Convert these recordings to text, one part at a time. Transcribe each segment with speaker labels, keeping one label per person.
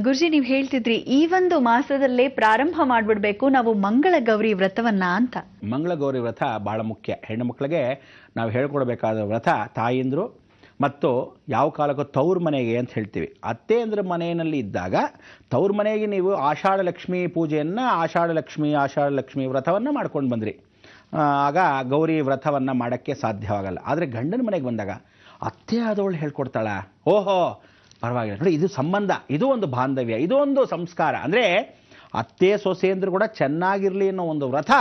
Speaker 1: ಗುರುಜಿ ನೀವು ಹೇಳ್ತಿದ್ರಿ ಈ ಒಂದು ಮಾಸದಲ್ಲೇ ಪ್ರಾರಂಭ ಮಾಡ್ಬಿಡ್ಬೇಕು ನಾವು ಮಂಗಳ ಗೌರಿ ವ್ರತವನ್ನ ಅಂತ.
Speaker 2: ಮಂಗಳ ಗೌರಿ ವ್ರತ ಬಹಳ ಮುಖ್ಯ. ಹೆಣ್ಣು ಮಕ್ಕಳಿಗೆ ನಾವು ಹೇಳ್ಕೊಡ್ಬೇಕಾದ ವ್ರತ ತಾಯಿಂದ್ರು ಮತ್ತು ಯಾವ ಕಾಲಕ್ಕೂ ತವ್ರ ಮನೆಗೆ ಅಂತ ಹೇಳ್ತೀವಿ. ಅತ್ತೆಯಂದ್ರ ಮನೆಯಲ್ಲಿ ಇದ್ದಾಗ ತವ್ರ ಮನೆಗೆ ನೀವು ಆಷಾಢ ಲಕ್ಷ್ಮಿ ಪೂಜೆಯನ್ನು ಆಷಾಢ ಲಕ್ಷ್ಮಿ ವ್ರತವನ್ನು ಮಾಡ್ಕೊಂಡು ಬಂದ್ರಿ. ಆಗ ಗೌರಿ ವ್ರತವನ್ನು ಮಾಡೋಕ್ಕೆ ಸಾಧ್ಯವಾಗಲ್ಲ. ಆದರೆ ಗಂಡನ ಮನೆಗೆ ಬಂದಾಗ ಅತ್ತೆ ಆದವಳು ಹೇಳ್ಕೊಡ್ತಾಳ, ಓಹೋ ಪರವಾಗಿಲ್ಲ ನೋಡಿ, ಇದು ಸಂಬಂಧ, ಇದು ಒಂದು ಬಾಂಧವ್ಯ, ಇದು ಒಂದು ಸಂಸ್ಕಾರ. ಅಂದರೆ ಅತ್ತೆ ಸೊಸೆಯಂದ್ರು ಕೂಡ ಚೆನ್ನಾಗಿರಲಿ ಅನ್ನೋ ಒಂದು ವ್ರತ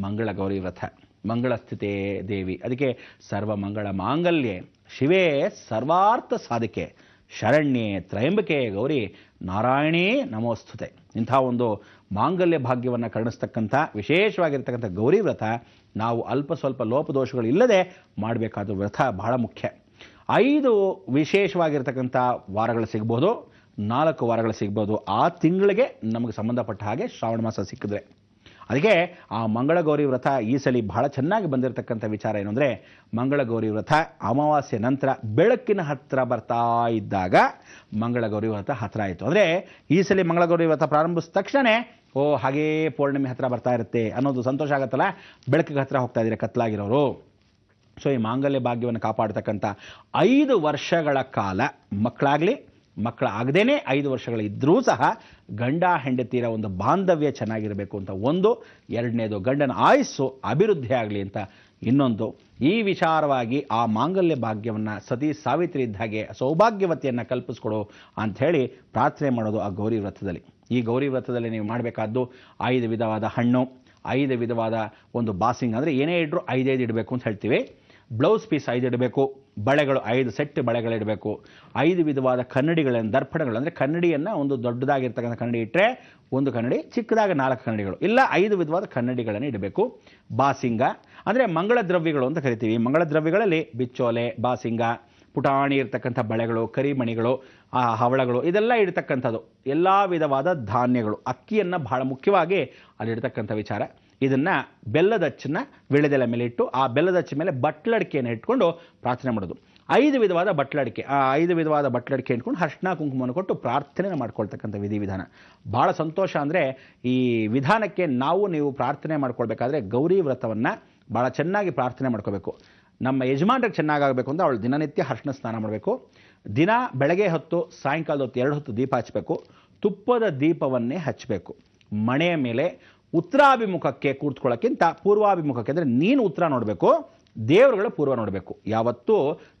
Speaker 2: ಮಂಗಳ ಗೌರಿ ವ್ರತ. ಮಂಗಳ ಸ್ಥಿತೇ ದೇವಿ, ಅದಕ್ಕೆ ಸರ್ವ ಮಂಗಳ ಮಾಂಗಲ್ಯೆ ಶಿವೇ ಸರ್ವಾರ್ಥ ಸಾಧಿಕೆ ಶರಣ್ಯೆ ತ್ರಯಂಬಕೆ ಗೌರಿ ನಾರಾಯಣೀ ನಮೋಸ್ತುತೆ. ಇಂಥ ಒಂದು ಮಾಂಗಲ್ಯ ಭಾಗ್ಯವನ್ನು ಕರುಣಿಸ್ತಕ್ಕಂಥ ವಿಶೇಷವಾಗಿರ್ತಕ್ಕಂಥ ಗೌರಿ ವ್ರತ ನಾವು ಅಲ್ಪ ಸ್ವಲ್ಪ ಲೋಪದೋಷಗಳು ಇಲ್ಲದೆ ಮಾಡಬೇಕಾದ ವ್ರತ ಬಹಳ ಮುಖ್ಯ. 5 ವಿಶೇಷವಾಗಿರ್ತಕ್ಕಂಥ ವಾರಗಳು ಸಿಗ್ಬೋದು, 4 ವಾರಗಳು ಸಿಗ್ಬೋದು. ಆ ತಿಂಗಳಿಗೆ ನಮಗೆ ಸಂಬಂಧಪಟ್ಟ ಹಾಗೆ ಶ್ರಾವಣ ಮಾಸ ಸಿಕ್ಕಿದ್ರೆ. ಅದಕ್ಕೆ ಆ ಮಂಗಳ ಗೌರಿ ವ್ರತ ಈ ಸಲ ಬಹಳ ಚೆನ್ನಾಗಿ ಬಂದಿರತಕ್ಕಂಥ ವಿಚಾರ ಏನು ಅಂದರೆ, ಮಂಗಳ ಗೌರಿ ವ್ರತ ಅಮಾವಾಸ್ಯೆ ನಂತರ ಬೆಳಕಿನ ಹತ್ತಿರ ಬರ್ತಾ ಇದ್ದಾಗ ಮಂಗಳ ಗೌರಿ ವ್ರತ ಹತ್ತಿರ ಆಯಿತು. ಅಂದರೆ ಈ ಸಲ ಮಂಗಳ ಗೌರಿ ವ್ರತ ಪ್ರಾರಂಭಿಸಿದ ತಕ್ಷಣ ಹಾಗೇ ಪೌರ್ಣಿಮೆ ಹತ್ತಿರ ಬರ್ತಾ ಇರುತ್ತೆ ಅನ್ನೋದು ಸಂತೋಷ ಆಗುತ್ತಲ್ಲ. ಬೆಳಕಿಗೆ ಹತ್ತಿರ ಹೋಗ್ತಾ ಇದ್ದೀರಾ ಕತ್ಲಾಗಿರೋರು. ಸೊ ಈ ಮಾಂಗಲ್ಯ ಭಾಗ್ಯವನ್ನು ಕಾಪಾಡ್ತಕ್ಕಂಥ 5 ವರ್ಷಗಳ ಕಾಲ ಮಕ್ಕಳಾಗಲಿ ಮಕ್ಕಳಾಗದೇನೆ 5 ವರ್ಷಗಳಿದ್ದರೂ ಸಹ ಗಂಡ ಹೆಂಡತಿರ ಒಂದು ಬಾಂಧವ್ಯ ಚೆನ್ನಾಗಿರಬೇಕು ಅಂತ ಒಂದು, ಎರಡನೇದು ಗಂಡನ ಆಯುಸ್ಸು ಅಭಿವೃದ್ಧಿ ಆಗಲಿ ಅಂತ ಇನ್ನೊಂದು. ಈ ವಿಚಾರವಾಗಿ ಆ ಮಾಂಗಲ್ಯ ಭಾಗ್ಯವನ್ನು ಸತಿ ಸಾವಿತ್ರಿ ಇದ್ದ ಹಾಗೆ ಸೌಭಾಗ್ಯವತಿಯನ್ನು ಕಲ್ಪಿಸ್ಕೊಡು ಅಂಥೇಳಿ ಪ್ರಾರ್ಥನೆ ಮಾಡೋದು ಆ ಗೌರಿ ವ್ರತದಲ್ಲಿ. ಈ ಗೌರಿ ವ್ರತದಲ್ಲಿ ನೀವು ಮಾಡಬೇಕಾದ್ದು 5 ವಿಧವಾದ ಹಣ್ಣು, 5 ವಿಧವಾದ ಒಂದು ಬಾಸಿಂಗ್, ಅಂದರೆ ಏನೇ ಇಡ್ರು 5 ಇಡಬೇಕು ಅಂತ ಹೇಳ್ತೀವಿ. ಬ್ಲೌಸ್ ಪೀಸ್ 5 ಇಡಬೇಕು, ಬಳೆಗಳು 5 ಸೆಟ್ ಬಳೆಗಳಿಡಬೇಕು, 5 ವಿಧವಾದ ಕನ್ನಡಿಗಳನ್ನು ದರ್ಪಣಗಳು, ಅಂದರೆ ಕನ್ನಡಿಯನ್ನು ಒಂದು ದೊಡ್ಡದಾಗಿರ್ತಕ್ಕಂಥ ಕನ್ನಡಿ ಇಟ್ಟರೆ ಒಂದು ಕನ್ನಡಿ, ಚಿಕ್ಕದಾಗ 4 ಕನ್ನಡಿಗಳು, ಇಲ್ಲ 5 ವಿಧವಾದ ಕನ್ನಡಿಗಳನ್ನು ಇಡಬೇಕು. ಬಾಸಿಂಗ ಅಂದರೆ ಮಂಗಳ ದ್ರವ್ಯಗಳು ಅಂತ ಕರಿತೀವಿ. ಮಂಗಳ ದ್ರವ್ಯಗಳಲ್ಲಿ ಬಿಚ್ಚೋಲೆ, ಬಾಸಿಂಗ, ಪುಟಾಣಿ ಇರ್ತಕ್ಕಂಥ ಬಳೆಗಳು, ಕರಿಮಣಿಗಳು, ಹವಳಗಳು, ಇದೆಲ್ಲ ಇಡ್ತಕ್ಕಂಥದ್ದು. ಎಲ್ಲ ವಿಧವಾದ ಧಾನ್ಯಗಳು, ಅಕ್ಕಿಯನ್ನು ಬಹಳ ಮುಖ್ಯವಾಗಿ ಅಲ್ಲಿಡ್ತಕ್ಕಂಥ ವಿಚಾರ. ಇದನ್ನು ಬೆಲ್ಲದಚ್ಚನ್ನು ವಿಳೆದೆಲೆ ಮೇಲೆ ಇಟ್ಟು ಆ ಬೆಲ್ಲದಚ್ಚ ಮೇಲೆ ಬಟ್ಲಡಿಕೆಯನ್ನು ಇಟ್ಕೊಂಡು ಪ್ರಾರ್ಥನೆ ಮಾಡೋದು. 5 ವಿಧವಾದ ಬಟ್ಲಡಿಕೆ, ಆ 5 ವಿಧವಾದ ಬಟ್ಲಡಿಕೆ ಇಟ್ಕೊಂಡು ಅರ್ಶಿನ ಕುಂಕುಮವನ್ನು ಕೊಟ್ಟು ಪ್ರಾರ್ಥನೆ ಮಾಡ್ಕೊಳ್ತಕ್ಕಂಥ ವಿಧಿವಿಧಾನ ಭಾಳ ಸಂತೋಷ. ಅಂದರೆ ಈ ವಿಧಾನಕ್ಕೆ ನೀವು ಪ್ರಾರ್ಥನೆ ಮಾಡ್ಕೊಳ್ಬೇಕಾದ್ರೆ ಗೌರಿ ವ್ರತವನ್ನು ಭಾಳ ಚೆನ್ನಾಗಿ ಪ್ರಾರ್ಥನೆ ಮಾಡ್ಕೋಬೇಕು. ನಮ್ಮ ಯಜಮಾನ್ರಿಗೆ ಚೆನ್ನಾಗಾಗಬೇಕು ಅಂದರೆ ಅವಳು ದಿನನಿತ್ಯ ಅರ್ಶಿನ ಸ್ನಾನ ಮಾಡಬೇಕು. ದಿನ ಬೆಳಗ್ಗೆ ಹೊತ್ತು ಸಾಯಂಕಾಲದ ಹೊತ್ತು 2 ಹೊತ್ತು ದೀಪ ಹಚ್ಚಬೇಕು. ತುಪ್ಪದ ದೀಪವನ್ನೇ ಹಚ್ಚಬೇಕು. ಮಣೆಯ ಮೇಲೆ ಉತ್ತರಾಭಿಮುಖಕ್ಕೆ ಕೂತ್ಕೊಳ್ಳೋಕ್ಕಿಂತ ಪೂರ್ವಾಭಿಮುಖಕ್ಕೆ, ಅಂದರೆ ನೀನು ಉತ್ತರ ನೋಡಬೇಕು, ದೇವರುಗಳ ಪೂರ್ವ ನೋಡಬೇಕು. ಯಾವತ್ತೂ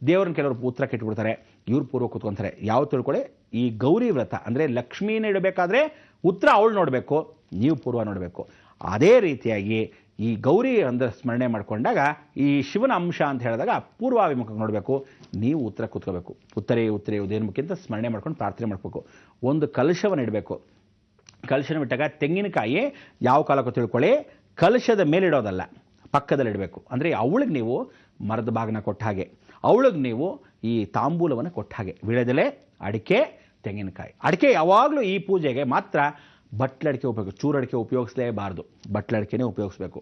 Speaker 2: ದೇವ್ರನ್ನ ಕೆಲವರು ಉತ್ತರಕ್ಕೆ ಇಟ್ಬಿಡ್ತಾರೆ, ಇವ್ರು ಪೂರ್ವ ಕೂತ್ಕೊತಾರೆ. ಯಾವ ತಿಳ್ಕೊಳ್ಳಿ, ಈ ಗೌರಿ ವ್ರತ ಅಂದರೆ ಲಕ್ಷ್ಮೀನ ಇಡಬೇಕಾದ್ರೆ ಉತ್ತರ ಅವಳು ನೋಡಬೇಕು, ನೀವು ಪೂರ್ವ ನೋಡಬೇಕು. ಅದೇ ರೀತಿಯಾಗಿ ಈ ಗೌರಿ ಅಂದರೆ ಸ್ಮರಣೆ ಮಾಡಿಕೊಂಡಾಗ ಈ ಶಿವನ ಅಂಶ ಅಂತ ಹೇಳಿದಾಗ ಪೂರ್ವಾಭಿಮುಖಕ್ಕೆ ನೋಡಬೇಕು, ನೀವು ಉತ್ತರ ಕೂತ್ಕೋಬೇಕು. ಉತ್ತರೇ ಉದೇನ್ಮುಖಿಂತ ಸ್ಮರಣೆ ಮಾಡ್ಕೊಂಡು ಪ್ರಾರ್ಥನೆ ಮಾಡಬೇಕು. ಒಂದು ಕಲಶವನ್ನು ಇಡಬೇಕು. ಕಲಶನ ಬಿಟ್ಟಾಗ ತೆಂಗಿನಕಾಯಿ ಯಾವ ಕಾಲಕ್ಕೂ ತಿಳ್ಕೊಳ್ಳಿ, ಕಲಶದ ಮೇಲಿಡೋದಲ್ಲ, ಪಕ್ಕದಲ್ಲಿ ಇಡಬೇಕು. ಅಂದರೆ ಅವಳಿಗೆ ನೀವು ಮರದ ಭಾಗನ ಕೊಟ್ಟ ಹಾಗೆ, ಅವಳಿಗೆ ನೀವು ಈ ತಾಂಬೂಲವನ್ನು ಕೊಟ್ಟ ಹಾಗೆ. ವಿಳೆದೆಲೆ, ಅಡಿಕೆ, ತೆಂಗಿನಕಾಯಿ. ಅಡಿಕೆ ಯಾವಾಗಲೂ ಈ ಪೂಜೆಗೆ ಮಾತ್ರ ಬಟ್ಲಡಿಕೆ ಉಪಯೋಗ, ಚೂರಡಿಕೆ ಉಪಯೋಗಿಸಲೇಬಾರ್ದು, ಬಟ್ಲಡಿಕೆನೇ ಉಪಯೋಗಿಸ್ಬೇಕು.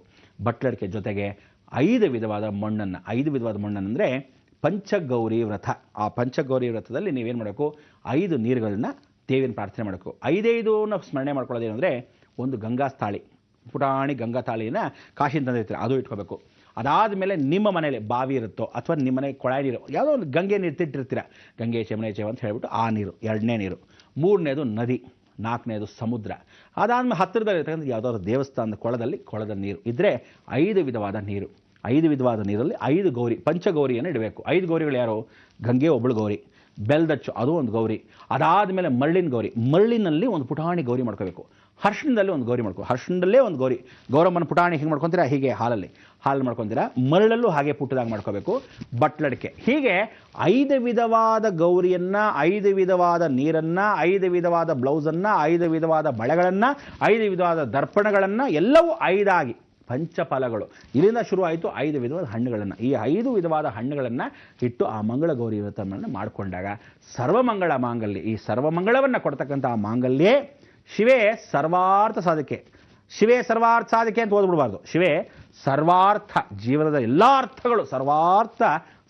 Speaker 2: ಬಟ್ಲಡಿಕೆ ಜೊತೆಗೆ 5 ವಿಧವಾದ ಮಣ್ಣನ್ನು, 5 ವಿಧವಾದ ಮಣ್ಣನ್ನು ಅಂದರೆ ಪಂಚಗೌರಿ ವ್ರತ. ಆ ಪಂಚಗೌರಿ ವ್ರತದಲ್ಲಿ ನೀವೇನು ಮಾಡಬೇಕು, 5 ನೀರುಗಳನ್ನ ದೇವಿನ ಪ್ರಾರ್ಥನೆ ಮಾಡಬೇಕು. 5 ಸ್ಮರಣೆ ಮಾಡ್ಕೊಳ್ಳೋದೇನು ಅಂದರೆ, ಒಂದು ಗಂಗಾ ಸ್ಥಾಳಿ, ಪುಟಾಣಿ ಗಂಗಾ ತಾಳಿನ ಕಾಶಿನ ತಂದಿರ್ತೀರ, ಅದು ಇಟ್ಕೋಬೇಕು. ಅದಾದಮೇಲೆ ನಿಮ್ಮ ಮನೇಲಿ ಬಾವಿ ಇರುತ್ತೋ ಅಥವಾ ನಿಮ್ಮ ಮನೆಗೆ ಕೊಳಾಯಿ ನೀರು, ಯಾವುದೋ ಒಂದು ಗಂಗೆ ನೀರು ತಿಟ್ಟಿರ್ತೀರ, ಗಂಗೆ ಚಮನೆ ಚೇವ ಅಂತ ಹೇಳ್ಬಿಟ್ಟು ಆ ನೀರು 2ನೇ ನೀರು. 3ನೇದು ನದಿ, 4ನೇದು ಸಮುದ್ರ. ಅದಾದಮೇಲೆ ಹತ್ತಿರದಲ್ಲಿ ಇರ್ತಕ್ಕಂಥ ಯಾವುದಾದ್ರು ದೇವಸ್ಥಾನದ ಕೊಳದ ನೀರು ಇದ್ದರೆ 5 ವಿಧವಾದ ನೀರು. 5 ವಿಧವಾದ ನೀರಲ್ಲಿ 5 ಗೌರಿ, ಪಂಚಗೌರಿಯನ್ನು ಇಡಬೇಕು. 5 ಗೌರಿಗಳು ಯಾರು? ಗಂಗೆ ಒಬ್ಬಳು ಗೌರಿ, ಬೆಲ್ದಚ್ಚು ಅದು ಒಂದು ಗೌರಿ, ಅದಾದಮೇಲೆ ಮರಳಿನ ಗೌರಿ, ಮರಳಿನಲ್ಲಿ ಒಂದು ಪುಟಾಣಿ ಗೌರಿ ಮಾಡ್ಕೋಬೇಕು. ಅರ್ಶಿಣದಲ್ಲಿ ಒಂದು ಗೌರಿ ಮಾಡ್ಕೋ, ಅರ್ಶಿಣದಲ್ಲೇ ಒಂದು ಗೌರಿ. ಗೌರಮ್ಮನ ಪುಟಾಣಿ ಹಿಂಗೆ ಮಾಡ್ಕೊತೀರಾ, ಹೀಗೆ ಹಾಲು ಮಾಡ್ಕೊತೀರಾ, ಮರಳಲ್ಲೂ ಹಾಗೆ ಪುಟ್ಟದಾಗಿ ಮಾಡ್ಕೋಬೇಕು. ಬಟ್ಲಡಿಕೆ, ಹೀಗೆ 5 ವಿಧವಾದ ಗೌರಿಯನ್ನು, 5 ವಿಧವಾದ ನೀರನ್ನು, 5 ವಿಧವಾದ ಬ್ಲೌಸನ್ನು, 5 ವಿಧವಾದ ಬಳೆಗಳನ್ನು, 5 ವಿಧವಾದ ದರ್ಪಣಗಳನ್ನು, ಎಲ್ಲವೂ 5 ಪಂಚಫಲಗಳು. ಇಲ್ಲಿಂದ ಶುರು ಆಯಿತು 5 ವಿಧವಾದ ಹಣ್ಣುಗಳನ್ನು. ಈ 5 ವಿಧವಾದ ಹಣ್ಣುಗಳನ್ನು ಇಟ್ಟು ಆ ಮಂಗಳ ಗೌರಿ ವ್ರತವನ್ನು ಮಾಡಿಕೊಂಡಾಗ ಸರ್ವಮಂಗಳ ಮಾಂಗಲ್ಯ, ಈ ಸರ್ವಮಂಗಳವನ್ನು ಕೊಡ್ತಕ್ಕಂಥ ಆ ಮಾಂಗಲ್ಯೇ ಶಿವೇ ಸರ್ವಾರ್ಥ ಸಾಧಿಕೆ. ಶಿವೇ ಸರ್ವಾರ್ಥ ಸಾಧಿಕೆ ಅಂತ ಓದ್ಬಿಡಬಾರ್ದು. ಶಿವೇ ಸರ್ವಾರ್ಥ, ಜೀವನದ ಎಲ್ಲ ಅರ್ಥಗಳು ಸರ್ವಾರ್ಥ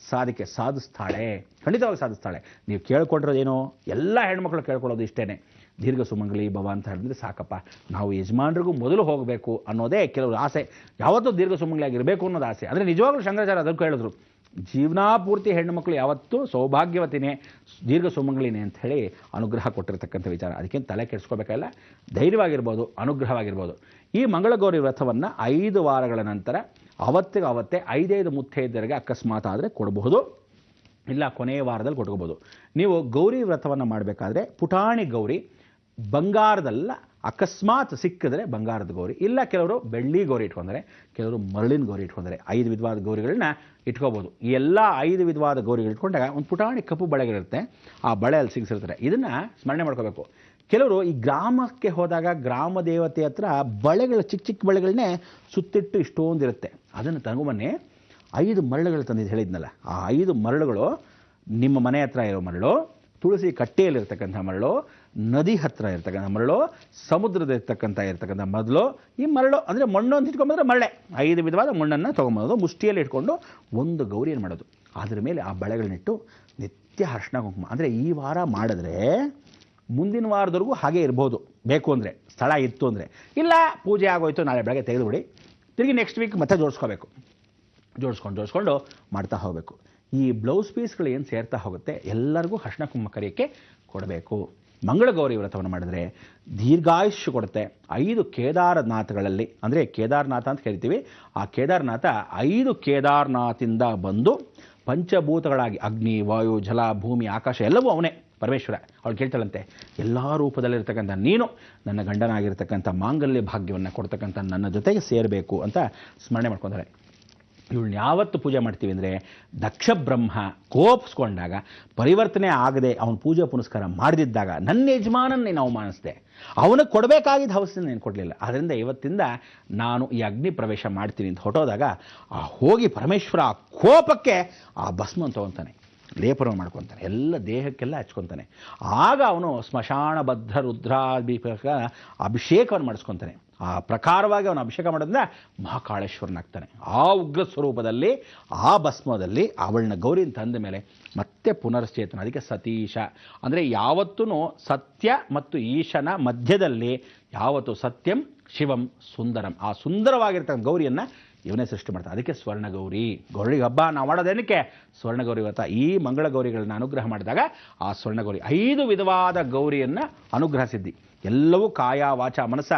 Speaker 2: ಸಾಧಿಕೆ ಸಾಧಿಸ್ತಾಳೆ ಖಂಡಿತವಾಗಿ ಸಾಧಿಸ್ತಾಳೆ. ನೀವು ಕೇಳ್ಕೊಂಡಿರೋದೇನೋ ಎಲ್ಲ ಹೆಣ್ಮಕ್ಳು ಕೇಳ್ಕೊಳ್ಳೋದು ಇಷ್ಟೇ, ದೀರ್ಘ ಸುಮಂಗಲಿ ಭವ ಅಂತ ಹೇಳಿದ್ರೆ ಸಾಕಪ್ಪ, ನಾವು ಯಜಮಾನ್ರಿಗೂ ಮೊದಲು ಹೋಗಬೇಕು ಅನ್ನೋದೇ ಕೆಲವರು ಆಸೆ. ಯಾವತ್ತೂ ದೀರ್ಘ ಸುಮಂಗಲಿಯಾಗಿರಬೇಕು ಅನ್ನೋದು ಆಸೆ. ಅಂದರೆ ನಿಜವಾಗ್ಲೂ ಶಂಕರಾಚಾರ್ಯ ಅದಕ್ಕೂ ಹೇಳಿದ್ರು, ಜೀವನಾಪೂರ್ತಿ ಹೆಣ್ಣುಮಕ್ಕಳು ಯಾವತ್ತೂ ಸೌಭಾಗ್ಯವತಿನೇ, ದೀರ್ಘ ಸುಮಂಗಲಿನೇ ಅಂತ ಹೇಳಿ ಅನುಗ್ರಹ ಕೊಟ್ಟಿರ್ತಕ್ಕಂಥ ವಿಚಾರ. ಅದಕ್ಕೇನು ತಲೆ ಕೆಡಿಸ್ಕೋಬೇಕಲ್ಲ, ಧೈರ್ಯವಾಗಿರ್ಬೋದು, ಅನುಗ್ರಹವಾಗಿರ್ಬೋದು. ಈ ಮಂಗಳಗೌರಿ ವ್ರತವನ್ನು 5 ವಾರಗಳ ನಂತರ ಅವತ್ತಿಗೆ ಅವತ್ತೇ 5 ಮುತ್ತೈದೆಯರಿಗೆ ಅಕಸ್ಮಾತ್ ಆದರೆ ಕೊಡಬಹುದು, ಇಲ್ಲ ಕೊನೆಯ ವಾರದಲ್ಲಿ ಕೊಟ್ಕೋಬೋದು. ನೀವು ಗೌರಿ ವ್ರತವನ್ನು ಮಾಡಬೇಕಾದ್ರೆ ಪುಟಾಣಿ ಗೌರಿ ಬಂಗಾರದಲ್ಲ, ಅಕಸ್ಮಾತ್ ಸಿಕ್ಕಿದ್ರೆ ಬಂಗಾರದ ಗೌರಿ, ಇಲ್ಲ ಕೆಲವರು ಬೆಳ್ಳಿ ಗೌರಿ ಇಟ್ಕೊಂಡ್ರೆ, ಕೆಲವರು ಮರಳಿನ ಗೌರಿ ಇಟ್ಕೊಂಡ್ರೆ 5 ವಿಧವಾದ ಗೌರಿಗಳನ್ನ ಇಟ್ಕೋಬೋದು. ಈ ಎಲ್ಲ 5 ವಿಧವಾದ ಗೌರಿಗಳು ಇಟ್ಕೊಂಡಾಗ ಒಂದು ಪುಟಾಣಿ ಕಪ್ಪು ಬಳೆಗಳಿರುತ್ತೆ, ಆ ಬಳೆಯಲ್ಲಿ ಸಿಗಿಸಿರ್ತಾರೆ. ಇದನ್ನು ಸ್ಮರಣೆ ಮಾಡ್ಕೋಬೇಕು. ಕೆಲವರು ಈ ಗ್ರಾಮಕ್ಕೆ ಹೋದಾಗ ಗ್ರಾಮ ದೇವತೆ ಹತ್ರ ಬಳೆಗಳು ಚಿಕ್ಕ ಚಿಕ್ಕ ಬಳೆಗಳನ್ನೇ ಸುತ್ತಿಟ್ಟು ಇಷ್ಟೊಂದಿರುತ್ತೆ, ಅದನ್ನು ತಗೊಂಬನ್ನಿ 5 ಮರಳುಗಳು ತಂದಿದ್ದು ಹೇಳಿದ್ನಲ್ಲ, ಆ 5 ಮರಳುಗಳು ನಿಮ್ಮ ಮನೆ ಹತ್ರ ಇರೋ ಮರಳು, ತುಳಸಿ ಕಟ್ಟೆಯಲ್ಲಿರ್ತಕ್ಕಂಥ ಮರಳು, ನದಿ ಹತ್ತಿರ ಇರ್ತಕ್ಕಂಥ ಮರಳು, ಸಮುದ್ರದ ಇರ್ತಕ್ಕಂಥ ಮೊದಲು ಈ ಮರಳು ಅಂದರೆ ಮಣ್ಣು ಅಂತ ಇಟ್ಕೊಂಬಂದ್ರೆ ಮರಳೆ 5 ವಿಧವಾದ ಮಣ್ಣನ್ನು ತೊಗೊಂಬೋದು, ಮುಷ್ಟಿಯಲ್ಲಿ ಇಟ್ಕೊಂಡು ಒಂದು ಗೌರಿಯನ್ನು ಮಾಡೋದು. ಅದ್ರ ಮೇಲೆ ಆ ಬಳೆಗಳನ್ನಿಟ್ಟು ನಿತ್ಯ ಅರಿಶಿಣ ಕುಂಕುಮ, ಅಂದರೆ ಈ ವಾರ ಮಾಡಿದ್ರೆ ಮುಂದಿನ ವಾರದವರೆಗೂ ಹಾಗೆ ಇರ್ಬೋದು, ಬೇಕು ಅಂದರೆ ಸ್ಥಳ ಇತ್ತು ಅಂದರೆ. ಇಲ್ಲ ಪೂಜೆ ಆಗೋಯ್ತು ನಾಳೆ ಬೆಳಗ್ಗೆ ತೆಗೆದುಬಿಡಿ, ತಿರುಗಿ ನೆಕ್ಸ್ಟ್ ವೀಕ್ ಮತ್ತೆ ಜೋಡಿಸ್ಕೊಂಡು ಮಾಡ್ತಾ ಹೋಗಬೇಕು. ಈ ಬ್ಲೌಸ್ ಪೀಸ್ಗಳು ಏನು ಸೇರ್ತಾ ಹೋಗುತ್ತೆ ಎಲ್ಲರಿಗೂ ಅರಿಶಿಣ ಕುಂಕುಮ ಕರಿಯಕ್ಕೆ ಕೊಡಬೇಕು. ಮಂಗಳಗೌರಿ ವ್ರತವನ್ನು ಮಾಡಿದ್ರೆ ದೀರ್ಘಾಯುಷ್ಯ ಕೊಡುತ್ತೆ. 5 ಕೇದಾರನಾಥಗಳಲ್ಲಿ, ಅಂದರೆ ಕೇದಾರನಾಥ ಅಂತ ಕರಿತೀವಿ, ಆ ಕೇದಾರನಾಥ 5 ಕೇದಾರನಾಥಿಂದ ಬಂದು ಪಂಚಭೂತಗಳಾಗಿ ಅಗ್ನಿ, ವಾಯು, ಜಲ, ಭೂಮಿ, ಆಕಾಶ ಎಲ್ಲವೂ ಅವನೇ ಪರಮೇಶ್ವರ. ಅವಳು ಕೇಳ್ತಾಳಂತೆ, ಎಲ್ಲ ರೂಪದಲ್ಲಿರ್ತಕ್ಕಂಥ ನೀನು ನನ್ನ ಗಂಡನಾಗಿರ್ತಕ್ಕಂಥ ಮಾಂಗಲ್ಯ ಭಾಗ್ಯವನ್ನು ಕೊಡ್ತಕ್ಕಂಥ ನನ್ನ ಜೊತೆಗೆ ಸೇರಬೇಕು ಅಂತ ಸ್ಮರಣೆ ಮಾಡ್ಕೊತಾರೆ. ಇವಳನ್ನ ಯಾವತ್ತು ಪೂಜೆ ಮಾಡ್ತೀವಿ ಅಂದರೆ ದಕ್ಷ ಬ್ರಹ್ಮ ಕೋಪಿಸ್ಕೊಂಡಾಗ, ಪರಿವರ್ತನೆ ಆಗದೆ ಅವನು ಪೂಜೆ ಪುನಸ್ಕಾರ ಮಾಡದಿದ್ದಾಗ ನನ್ನ ಯಜಮಾನನ್ನೇ ನಾವು ಅವಮಾನಿಸಿದೆ, ಅವನಿಗೆ ಕೊಡಬೇಕಾಗಿದ್ದ ಹವಸನ್ನು నేను ಕೊಡಲಿಲ್ಲ, ಆದ್ದರಿಂದ ಇವತ್ತಿಂದ ನಾನು ಈ ಅಗ್ನಿ ಪ್ರವೇಶ ಮಾಡ್ತೀನಿ ಅಂತ ಹೊಟ್ಟೋದಾಗ ಆ ಹೋಗಿ ಪರಮೇಶ್ವರ ಆ ಕೋಪಕ್ಕೆ ಆ ಭಸ್ಮ ತಗೊತಾನೆ, ಲೇಪನ ಮಾಡ್ಕೊತಾನೆ, ಎಲ್ಲ ದೇಹಕ್ಕೆಲ್ಲ ಹಚ್ಕೊತಾನೆ. ಆಗ ಅವನು ಸ್ಮಶಾನ ಬದ್ಧ ರುದ್ರಾಭಿಷೇಕ ಅಭಿಷೇಕವನ್ನು ಮಾಡಿಸ್ಕೊತಾನೆ. ಆ ಪ್ರಕಾರವಾಗಿ ಅವನು ಅಭಿಷೇಕ ಮಾಡೋದ್ರಿಂದ ಮಹಾಕಾಳೇಶ್ವರನಾಗ್ತಾನೆ. ಆ ಉಗ್ರ ಸ್ವರೂಪದಲ್ಲಿ ಆ ಭಸ್ಮದಲ್ಲಿ ಅವಳನ್ನ ಗೌರಿನ ತಂದ ಮೇಲೆ ಮತ್ತೆ ಪುನರ್ಚೇತನ. ಅದಕ್ಕೆ ಸತೀಶ ಅಂದರೆ ಯಾವತ್ತೂ ಸತ್ಯ ಮತ್ತು ಈಶನ ಮಧ್ಯದಲ್ಲಿ ಯಾವತ್ತು ಸತ್ಯಂ ಶಿವಂ ಸುಂದರಂ, ಆ ಸುಂದರವಾಗಿರ್ತಕ್ಕಂಥ ಗೌರಿಯನ್ನು ಇವನೇ ಸೃಷ್ಟಿ ಮಾಡ್ತಾನೆ. ಅದಕ್ಕೆ ಸ್ವರ್ಣಗೌರಿ ಗೌರಿ ಹಬ್ಬ ನಾವು ಮಾಡೋದೇನಕ್ಕೆ? ಸ್ವರ್ಣಗೌರಿ ವ್ರತ. ಈ ಮಂಗಳ ಗೌರಿಗಳನ್ನ ಅನುಗ್ರಹ ಮಾಡಿದಾಗ ಆ ಸ್ವರ್ಣಗೌರಿ 5 ವಿಧವಾದ ಗೌರಿಯನ್ನು ಅನುಗ್ರಹಿಸಿದ್ದಿ. ಎಲ್ಲವೂ ಕಾಯ ವಾಚ ಮನಸ್ಸ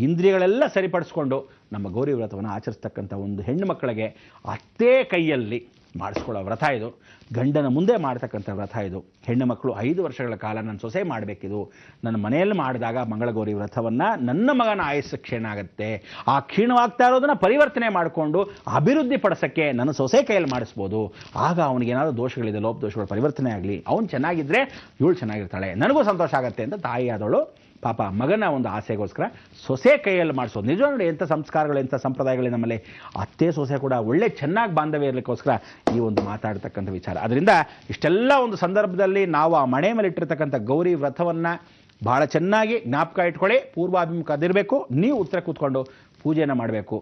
Speaker 2: ಇಂದ್ರಿಯಗಳೆಲ್ಲ ಸರಿಪಡಿಸ್ಕೊಂಡು ನಮ್ಮ ಗೌರಿ ವ್ರತವನ್ನು ಆಚರಿಸ್ತಕ್ಕಂಥ ಒಂದು ಹೆಣ್ಣು ಮಕ್ಕಳಿಗೆ ಅತ್ತೇ ಕೈಯಲ್ಲಿ ಮಾಡಿಸ್ಕೊಳ್ಳೋ ವ್ರತ ಇದು. ಗಂಡನ ಮುಂದೆ ಮಾಡ್ತಕ್ಕಂಥ ವ್ರತ ಇದು. ಹೆಣ್ಣು ಮಕ್ಕಳು 5 ವರ್ಷಗಳ ಕಾಲ ನನ್ನ ಸೊಸೆ ಮಾಡಬೇಕಿದು, ನನ್ನ ಮನೆಯಲ್ಲಿ ಮಾಡಿದಾಗ ಮಂಗಳಗೌರಿ ವ್ರತವನ್ನು ನನ್ನ ಮಗನ ಆಯಸ್ಸು ಕ್ಷೀಣ ಆಗುತ್ತೆ, ಆ ಕ್ಷೀಣವಾಗ್ತಾ ಇರೋದನ್ನು ಪರಿವರ್ತನೆ ಮಾಡಿಕೊಂಡು ಅಭಿವೃದ್ಧಿ ಪಡಿಸೋಕ್ಕೆ ನನ್ನ ಸೊಸೆ ಕೈಯಲ್ಲಿ ಮಾಡಿಸ್ಬೋದು. ಆಗ ಅವನಿಗೇನಾದರೂ ದೋಷಗಳಿದೆ, ಲೋಪ ದೋಷಗಳು ಪರಿವರ್ತನೆ ಆಗಲಿ, ಅವನು ಚೆನ್ನಾಗಿದ್ದರೆ ಇವಳು ಚೆನ್ನಾಗಿರ್ತಾಳೆ, ನನಗೂ ಸಂತೋಷ ಆಗುತ್ತೆ ಅಂತ ತಾಯಿಯಾದವಳು ಪಾಪ ಮಗನ ಒಂದು ಆಸೆಗೋಸ್ಕರ ಸೊಸೆ ಕೈಯಲ್ಲಿ ಮಾಡಿಸೋದು. ನಿಜ ನೋಡಿ, ಎಂಥ ಸಂಸ್ಕಾರಗಳು, ಎಂಥ ಸಂಪ್ರದಾಯಗಳು ನಮ್ಮಲ್ಲಿ. ಅತ್ತೆ ಸೊಸೆ ಕೂಡ ಒಳ್ಳೆ ಚೆನ್ನಾಗಿ ಬಾಂಧವ್ಯ ಇರಲಿಕ್ಕೋಸ್ಕರ ಈ ಒಂದು ಮಾತಾಡ್ತಕ್ಕಂಥ ವಿಚಾರ. ಅದರಿಂದ ಇಷ್ಟೆಲ್ಲ ಒಂದು ಸಂದರ್ಭದಲ್ಲಿ ನಾವು ಆ ಮನೆ ಮೇಲೆ ಇಟ್ಟಿರ್ತಕ್ಕಂಥ ಗೌರಿ ವ್ರತವನ್ನು ಭಾಳ ಚೆನ್ನಾಗಿ ಜ್ಞಾಪಕ ಇಟ್ಕೊಳ್ಳಿ. ಪೂರ್ವಾಭಿಮುಖ ಅದಿರಬೇಕು, ನೀವು ಉತ್ತರ ಕೂತ್ಕೊಂಡು ಪೂಜೆಯನ್ನು ಮಾಡಬೇಕು.